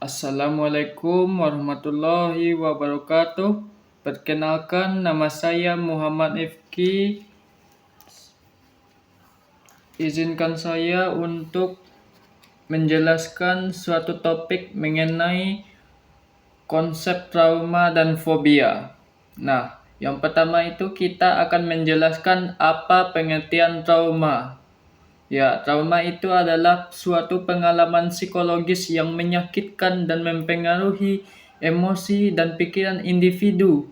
Assalamualaikum warahmatullahi wabarakatuh. Perkenalkan, nama saya Muhammad Ifki. Izinkan saya untuk menjelaskan suatu topik mengenai konsep trauma dan fobia. Nah, yang pertama itu kita akan menjelaskan apa pengertian trauma. Ya, trauma itu adalah suatu pengalaman psikologis yang menyakitkan dan mempengaruhi emosi dan pikiran individu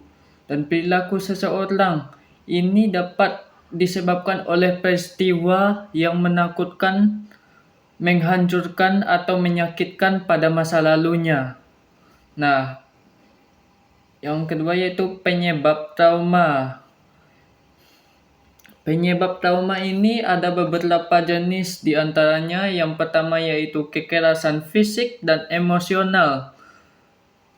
dan perilaku seseorang. Ini dapat disebabkan oleh peristiwa yang menakutkan, menghancurkan, atau menyakitkan pada masa lalunya. Nah, yang kedua yaitu penyebab trauma. Penyebab trauma ini ada beberapa jenis, di antaranya yang pertama yaitu kekerasan fisik dan emosional.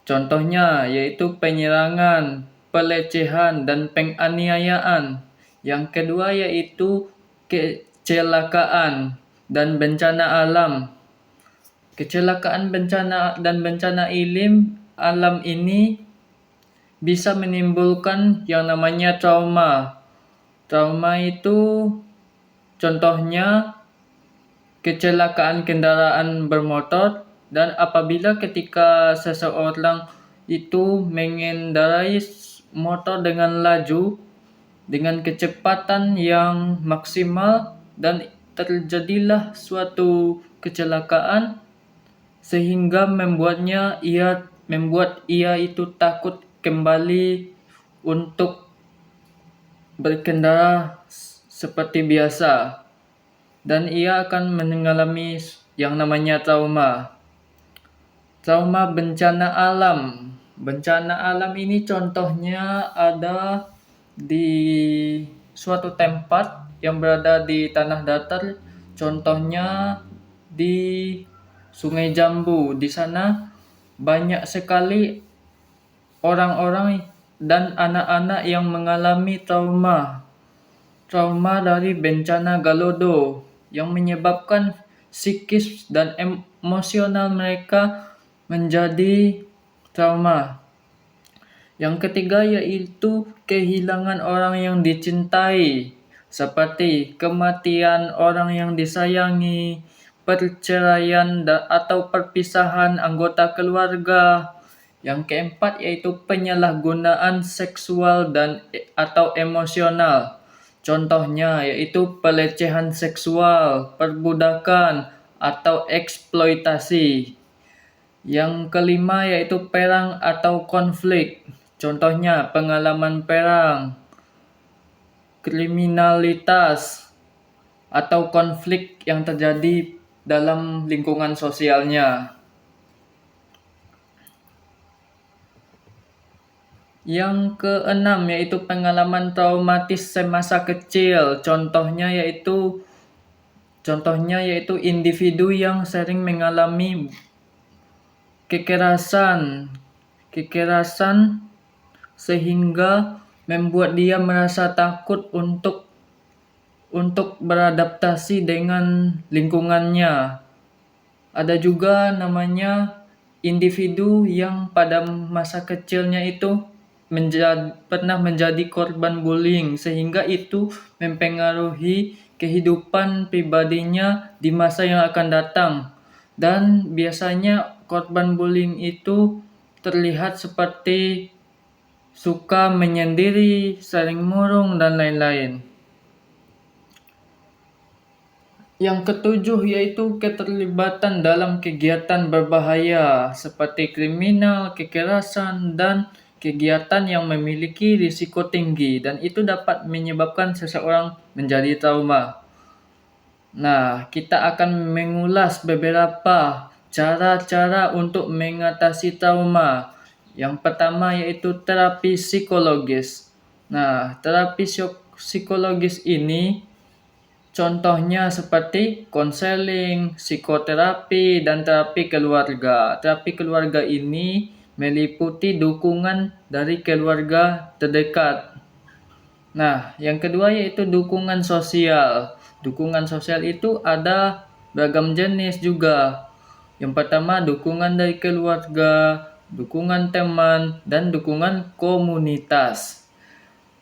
Contohnya yaitu penyerangan, pelecehan, dan penganiayaan. Yang kedua yaitu kecelakaan dan bencana alam. Kecelakaan dan bencana alam ini bisa menimbulkan yang namanya trauma. Trauma itu contohnya kecelakaan kendaraan bermotor, dan apabila ketika seseorang itu mengendarai motor dengan laju dengan kecepatan yang maksimal dan terjadilah suatu kecelakaan sehingga membuat ia itu takut kembali untuk berkendara seperti biasa, dan ia akan mengalami yang namanya trauma. Trauma bencana alam. Bencana alam ini contohnya ada di suatu tempat yang berada di tanah datar, contohnya di Sungai Jambu. Di sana banyak sekali orang-orang dan anak-anak yang mengalami trauma dari bencana Galodo yang menyebabkan psikis dan emosional mereka menjadi trauma. Yang ketiga yaitu kehilangan orang yang dicintai, seperti kematian orang yang disayangi, perceraian atau perpisahan anggota keluarga. Yang keempat yaitu penyalahgunaan seksual dan atau emosional. Contohnya yaitu pelecehan seksual, perbudakan, atau eksploitasi. Yang kelima yaitu perang atau konflik. Contohnya pengalaman perang, kriminalitas, atau konflik yang terjadi dalam lingkungan sosialnya. Yang keenam yaitu pengalaman traumatis semasa kecil. Contohnya yaitu individu yang sering mengalami kekerasan sehingga membuat dia merasa takut untuk beradaptasi dengan lingkungannya. Ada juga namanya individu yang pada masa kecilnya itu pernah menjadi korban bullying, sehingga itu mempengaruhi kehidupan pribadinya di masa yang akan datang. Dan biasanya korban bullying itu terlihat seperti suka menyendiri, sering murung, dan lain-lain. Yang ketujuh yaitu keterlibatan dalam kegiatan berbahaya seperti kriminal, kekerasan, dan kegiatan yang memiliki risiko tinggi, dan itu dapat menyebabkan seseorang menjadi trauma. Nah, kita akan mengulas beberapa cara-cara untuk mengatasi trauma. Yang pertama yaitu terapi psikologis. Nah, terapi psikologis ini contohnya seperti konseling, psikoterapi, dan terapi keluarga. Terapi keluarga ini meliputi dukungan dari keluarga terdekat. Nah, yang kedua yaitu dukungan sosial. Dukungan sosial itu ada beragam jenis juga. Yang pertama, dukungan dari keluarga, dukungan teman, dan dukungan komunitas.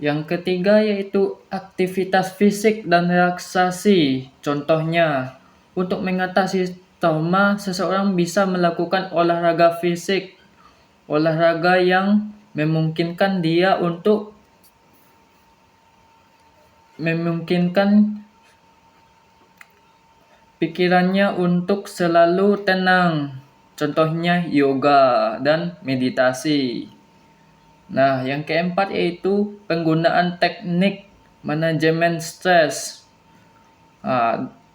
Yang ketiga yaitu aktivitas fisik dan relaksasi. Contohnya, untuk mengatasi trauma, seseorang bisa melakukan olahraga fisik, olahraga yang memungkinkan dia untuk pikirannya untuk selalu tenang. Contohnya yoga dan meditasi. Nah, yang keempat yaitu penggunaan teknik manajemen stres.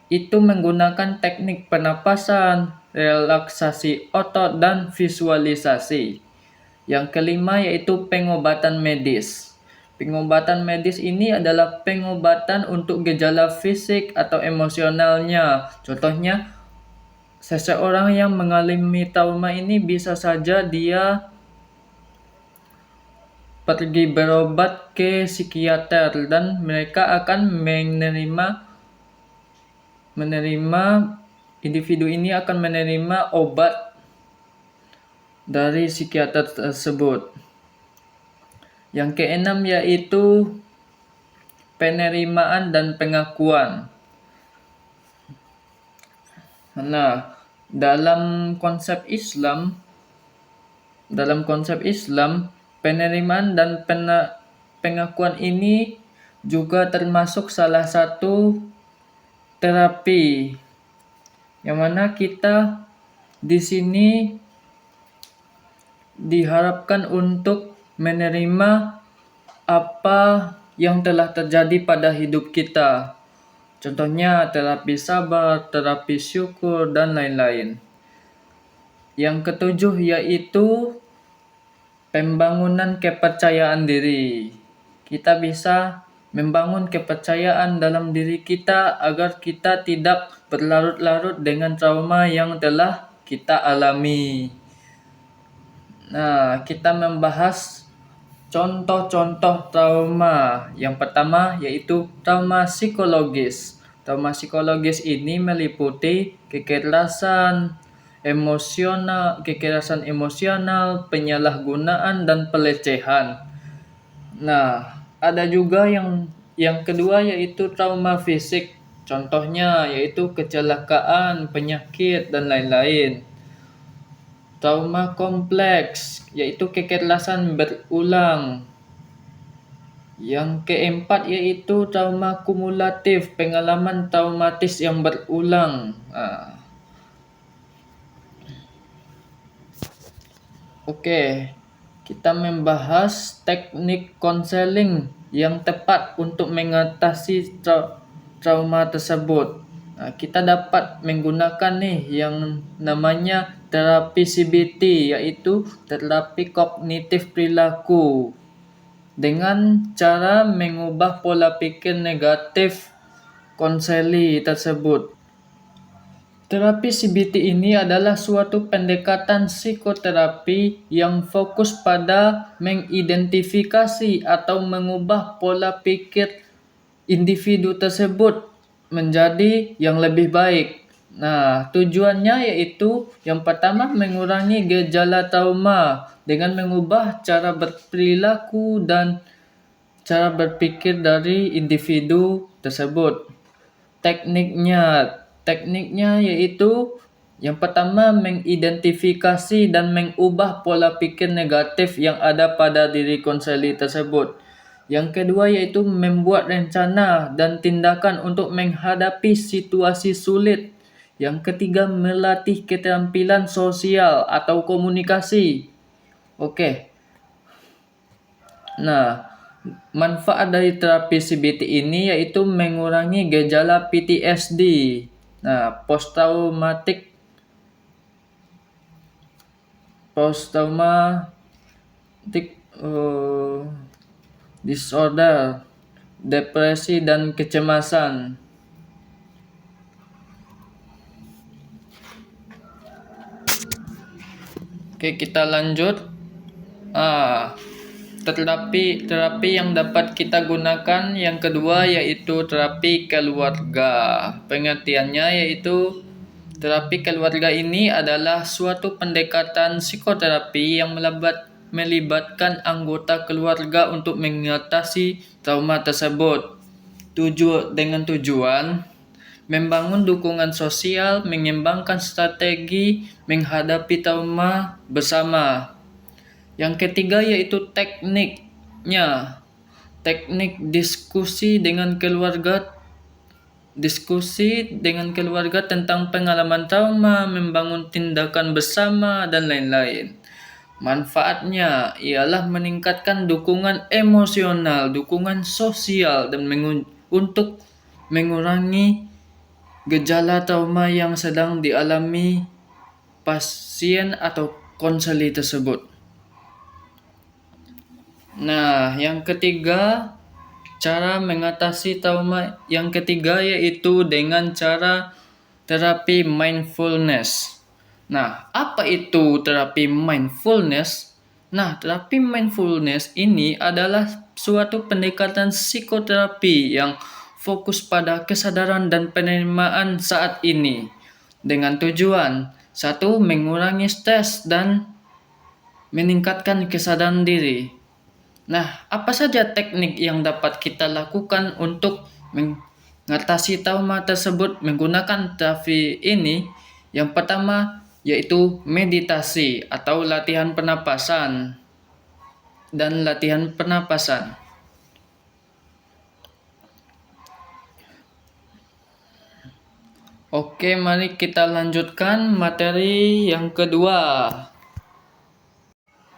Itu menggunakan teknik pernapasan, relaksasi otot, dan visualisasi. Yang kelima yaitu pengobatan medis. Pengobatan medis ini adalah pengobatan untuk gejala fisik atau emosionalnya. Contohnya, seseorang yang mengalami trauma ini bisa saja dia pergi berobat ke psikiater dan mereka akan menerima individu ini akan menerima obat dari psikiater tersebut. Yang keenam yaitu penerimaan dan pengakuan. Nah, dalam konsep Islam, penerimaan dan pengakuan ini juga termasuk salah satu terapi, yang mana kita di sini diharapkan untuk menerima apa yang telah terjadi pada hidup kita. Contohnya terapi sabar, terapi syukur, dan lain-lain. Yang ketujuh yaitu pembangunan kepercayaan diri. Kita bisa membangun kepercayaan dalam diri kita agar kita tidak berlarut-larut dengan trauma yang telah kita alami. Nah, kita membahas contoh-contoh trauma. Yang pertama yaitu trauma psikologis. Trauma psikologis ini meliputi kekerasan emosional, penyalahgunaan, dan pelecehan. Nah, ada juga yang kedua yaitu trauma fisik. Contohnya yaitu kecelakaan, penyakit, dan lain-lain. Trauma kompleks yaitu kekerasan berulang. Yang keempat yaitu trauma kumulatif, pengalaman traumatis yang berulang. Oke, kita membahas teknik konseling yang tepat untuk mengatasi trauma tersebut. Kita dapat menggunakan yang namanya terapi CBT, yaitu terapi kognitif perilaku, dengan cara mengubah pola pikir negatif konseli tersebut. Terapi CBT ini adalah suatu pendekatan psikoterapi yang fokus pada mengidentifikasi atau mengubah pola pikir individu tersebut menjadi yang lebih baik. Nah, tujuannya yaitu yang pertama mengurangi gejala trauma dengan mengubah cara berperilaku dan cara berpikir dari individu tersebut. Tekniknya yaitu yang pertama mengidentifikasi dan mengubah pola pikir negatif yang ada pada diri konseli tersebut. Yang kedua yaitu membuat rencana dan tindakan untuk menghadapi situasi sulit. Yang ketiga melatih keterampilan sosial atau komunikasi. Oke. Nah, manfaat dari terapi CBT ini yaitu mengurangi gejala PTSD. Nah, post traumatic disorder, depresi, dan kecemasan. Oke, kita lanjut. Terapi yang dapat kita gunakan yang kedua yaitu terapi keluarga. Pengertiannya yaitu Terapi keluarga ini adalah suatu pendekatan psikoterapi yang melibatkan anggota keluarga untuk mengatasi trauma tersebut. Dengan tujuan membangun dukungan sosial, mengembangkan strategi menghadapi trauma bersama. Yang ketiga yaitu tekniknya. Teknik diskusi dengan keluarga tentang pengalaman trauma, membangun tindakan bersama, dan lain-lain. Manfaatnya ialah meningkatkan dukungan emosional, dukungan sosial, dan untuk mengurangi gejala trauma yang sedang dialami pasien atau konseli tersebut. Nah, yang ketiga, cara mengatasi trauma yang ketiga yaitu dengan cara terapi mindfulness. Nah, apa itu terapi mindfulness? Nah, terapi mindfulness ini adalah suatu pendekatan psikoterapi yang fokus pada kesadaran dan penerimaan saat ini dengan tujuan satu, mengurangi stres dan meningkatkan kesadaran diri. Nah, apa saja teknik yang dapat kita lakukan untuk mengatasi trauma tersebut menggunakan terapi ini? Yang pertama yaitu meditasi atau latihan pernapasan dan latihan pernapasan. Oke, mari kita lanjutkan materi yang kedua.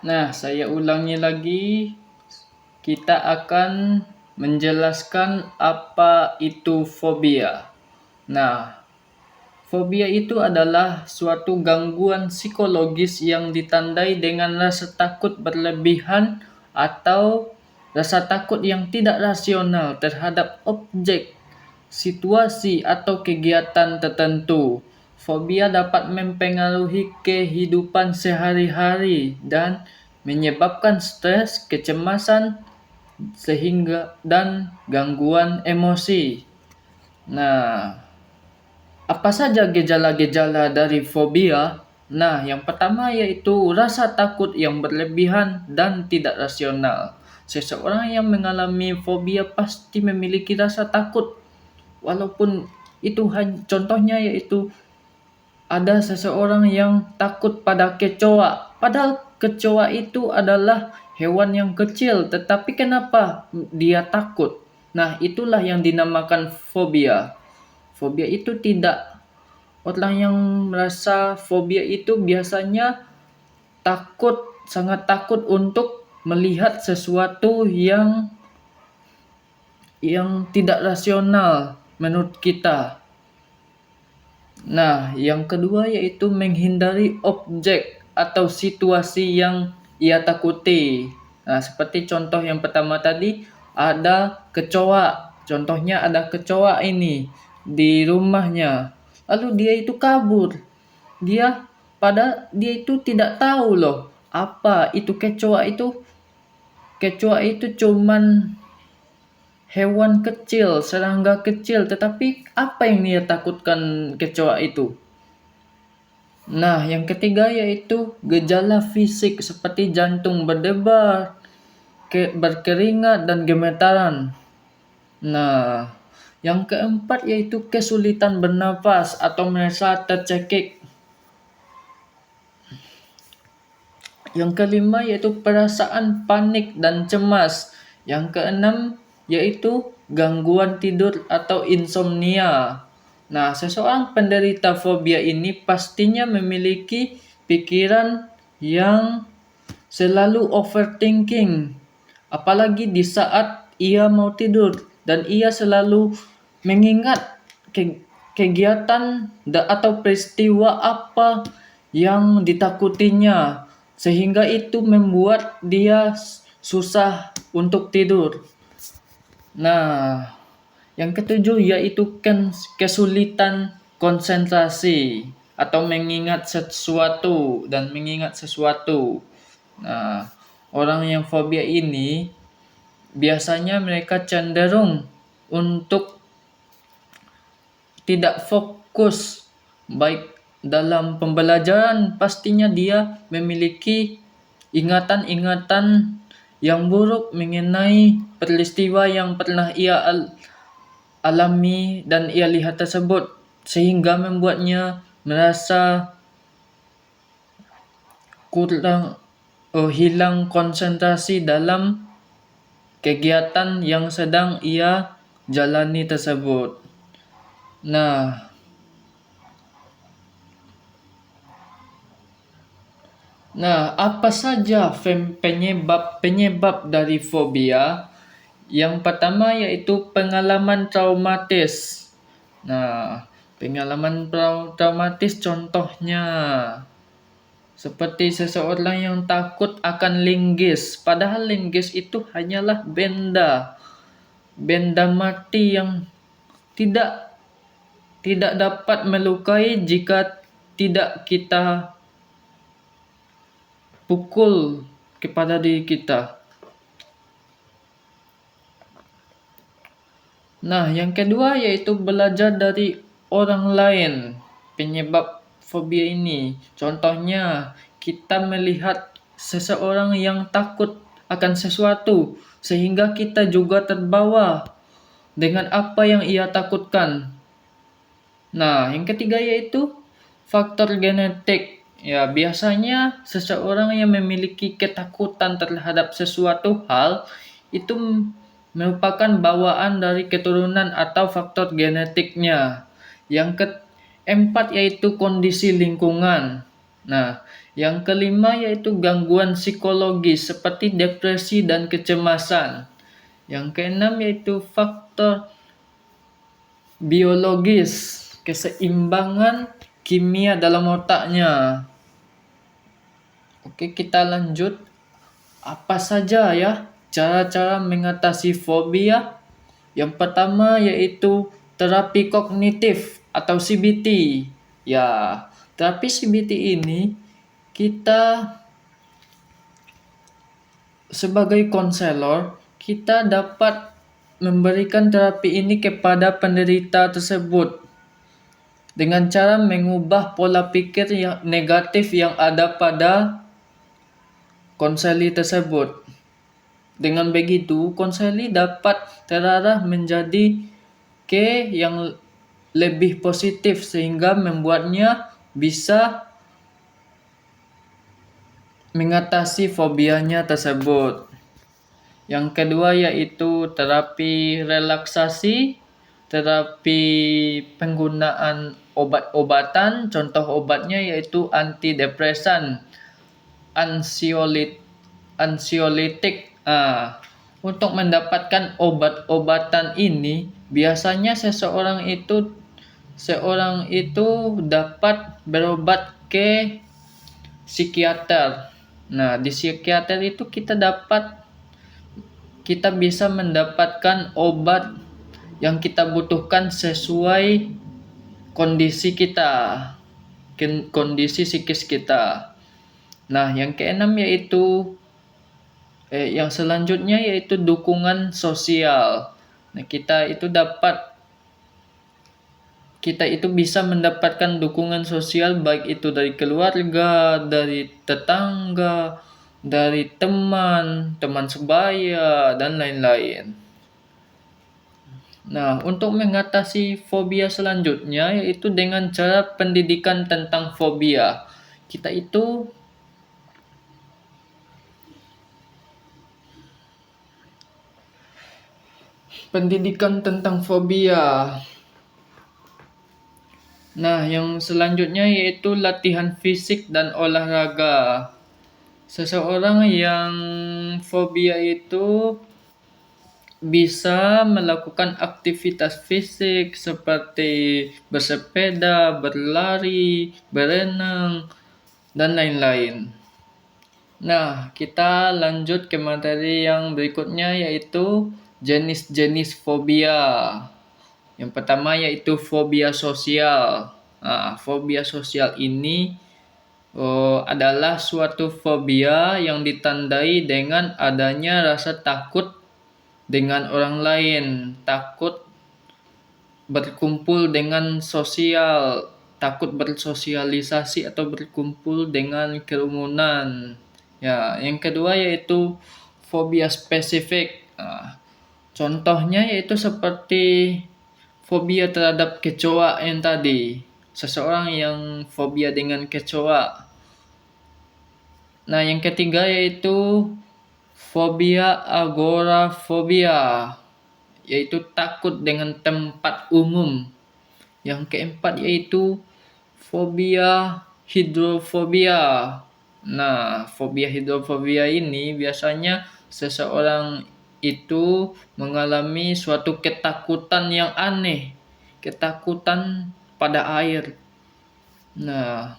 Nah, saya ulangi lagi. Kita akan menjelaskan apa itu fobia. Nah, fobia itu adalah suatu gangguan psikologis yang ditandai dengan rasa takut berlebihan atau rasa takut yang tidak rasional terhadap objek, situasi, atau kegiatan tertentu. Fobia dapat mempengaruhi kehidupan sehari-hari dan menyebabkan stres, kecemasan, sehingga dan gangguan emosi. Nah, apa saja gejala-gejala dari fobia? Nah, yang pertama yaitu rasa takut yang berlebihan dan tidak rasional. Seseorang yang mengalami fobia pasti memiliki rasa takut. Walaupun itu contohnya yaitu ada seseorang yang takut pada kecoa. Padahal kecoa itu adalah hewan yang kecil, tetapi kenapa dia takut? Nah, itulah yang dinamakan fobia. Fobia itu tidak, orang yang merasa fobia itu biasanya sangat takut untuk melihat sesuatu yang tidak rasional menurut kita. Nah, yang kedua yaitu menghindari objek atau situasi yang ia takuti. Nah, seperti contoh yang pertama tadi, ada kecoa. Contohnya ada kecoa ini di rumahnya. Lalu dia itu kabur. Dia itu tidak tahu loh apa itu kecoa itu. Kecoa itu cuman hewan kecil, serangga kecil, tetapi apa yang dia takutkan kecoa itu? Nah, yang ketiga yaitu gejala fisik seperti jantung berdebar, berkeringat, dan gemetaran. Nah, yang keempat yaitu kesulitan bernafas atau merasa tercekik. Yang kelima yaitu perasaan panik dan cemas. Yang keenam yaitu gangguan tidur atau insomnia. Nah, seseorang penderita fobia ini pastinya memiliki pikiran yang selalu overthinking, apalagi di saat ia mau tidur, dan ia selalu mengingat kegiatan atau peristiwa apa yang ditakutinya, sehingga itu membuat dia susah untuk tidur. Nah, yang ketujuh yaitu kesulitan konsentrasi atau mengingat sesuatu. Nah, orang yang fobia ini biasanya mereka cenderung untuk tidak fokus baik dalam pembelajaran pastinya dia memiliki ingatan-ingatan yang buruk mengenai peristiwa yang pernah ia alami dan ia lihat tersebut, sehingga membuatnya merasa kurang hilang konsentrasi dalam kegiatan yang sedang ia jalani tersebut. Nah, apa saja penyebab dari fobia? Yang pertama yaitu pengalaman traumatis. Nah, pengalaman traumatis contohnya seperti seseorang yang takut akan linggis, padahal linggis itu hanyalah benda mati yang tidak tidak dapat melukai jika tidak kita pukul kepada diri kita. Nah, yang kedua yaitu belajar dari orang lain. Penyebab fobia ini, contohnya kita melihat seseorang yang takut akan sesuatu sehingga kita juga terbawa dengan apa yang ia takutkan. Nah, yang ketiga yaitu faktor genetik. Ya, biasanya seseorang yang memiliki ketakutan terhadap sesuatu hal itu merupakan bawaan dari keturunan atau faktor genetiknya. Yang keempat yaitu kondisi lingkungan. Nah, yang kelima yaitu gangguan psikologis seperti depresi dan kecemasan. Yang keenam yaitu faktor biologis, keseimbangan kimia dalam otaknya. Oke, kita lanjut. Apa saja ya cara-cara mengatasi fobia? Yang pertama yaitu terapi kognitif atau CBT. Ya, terapi CBT ini kita sebagai konselor, kita dapat memberikan terapi ini kepada penderita tersebut dengan cara mengubah pola pikir yang negatif yang ada pada konseli tersebut. Dengan begitu, konseli dapat terarah menjadi ke yang lebih positif sehingga membuatnya bisa mengatasi fobianya tersebut. Yang kedua yaitu terapi relaksasi, terapi penggunaan obat-obatan, contoh obatnya yaitu antidepresan, ansiolitik. Untuk mendapatkan obat-obatan ini, biasanya seseorang itu dapat berobat ke psikiater. Nah, di psikiater itu kita bisa mendapatkan obat yang kita butuhkan sesuai kondisi kita, kondisi psikis kita. Nah, yang keenam yaitu yang selanjutnya yaitu dukungan sosial. Nah, kita itu bisa mendapatkan dukungan sosial baik itu dari keluarga, dari tetangga, dari teman sebaya dan lain-lain. Nah, untuk mengatasi fobia selanjutnya yaitu dengan cara pendidikan tentang fobia. Kita itu pendidikan tentang fobia. Nah, yang selanjutnya yaitu latihan fisik dan olahraga. Seseorang yang fobia itu bisa melakukan aktivitas fisik seperti bersepeda, berlari, berenang, dan lain-lain. Nah, kita lanjut ke materi yang berikutnya yaitu jenis-jenis fobia. Yang pertama yaitu fobia sosial. Fobia sosial ini adalah suatu fobia yang ditandai dengan adanya rasa takut dengan orang lain, takut berkumpul dengan sosial, takut bersosialisasi atau berkumpul dengan kerumunan. Ya, yang kedua yaitu fobia spesifik. Contohnya yaitu seperti fobia terhadap kecoa yang tadi. Seseorang yang fobia dengan kecoa. Nah, yang ketiga yaitu fobia agorafobia, yaitu takut dengan tempat umum. Yang keempat yaitu fobia hidrofobia. Nah, fobia hidrofobia ini biasanya seseorang itu mengalami suatu ketakutan yang aneh, ketakutan pada air. Nah,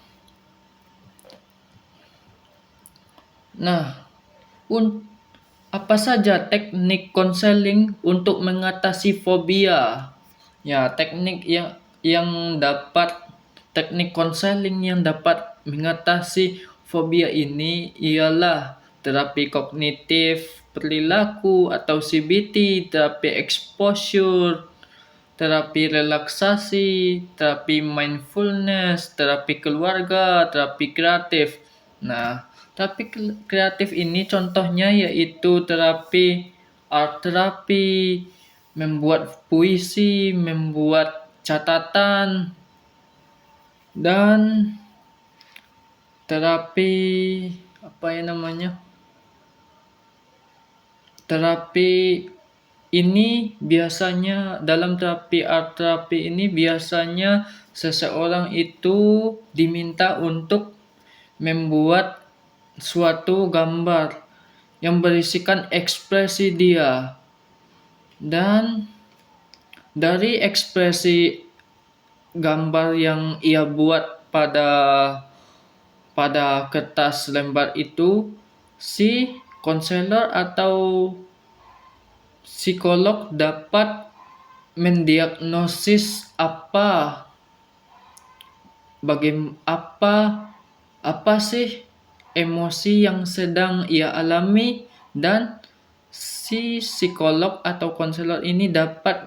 nah, apa saja teknik konseling untuk mengatasi fobia? Ya, teknik konseling yang dapat mengatasi fobia ini ialah terapi kognitif perilaku atau CBT, terapi exposure, terapi relaksasi, terapi mindfulness, terapi keluarga, terapi kreatif. Nah, terapi kreatif ini contohnya yaitu terapi art terapi, membuat puisi, membuat catatan, dan terapi apa ya namanya? Terapi ini biasanya dalam terapi art terapi ini biasanya seseorang itu diminta untuk membuat suatu gambar yang berisikan ekspresi dia, dan dari ekspresi gambar yang ia buat pada kertas lembar itu, si konselor atau psikolog dapat mendiagnosis apa apa sih emosi yang sedang ia alami, dan si psikolog atau konselor ini dapat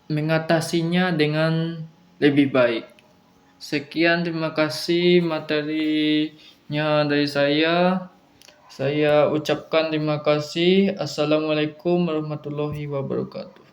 mengatasinya dengan lebih baik. Sekian, terima kasih materinya dari saya. Saya ucapkan terima kasih. Assalamualaikum warahmatullahi wabarakatuh.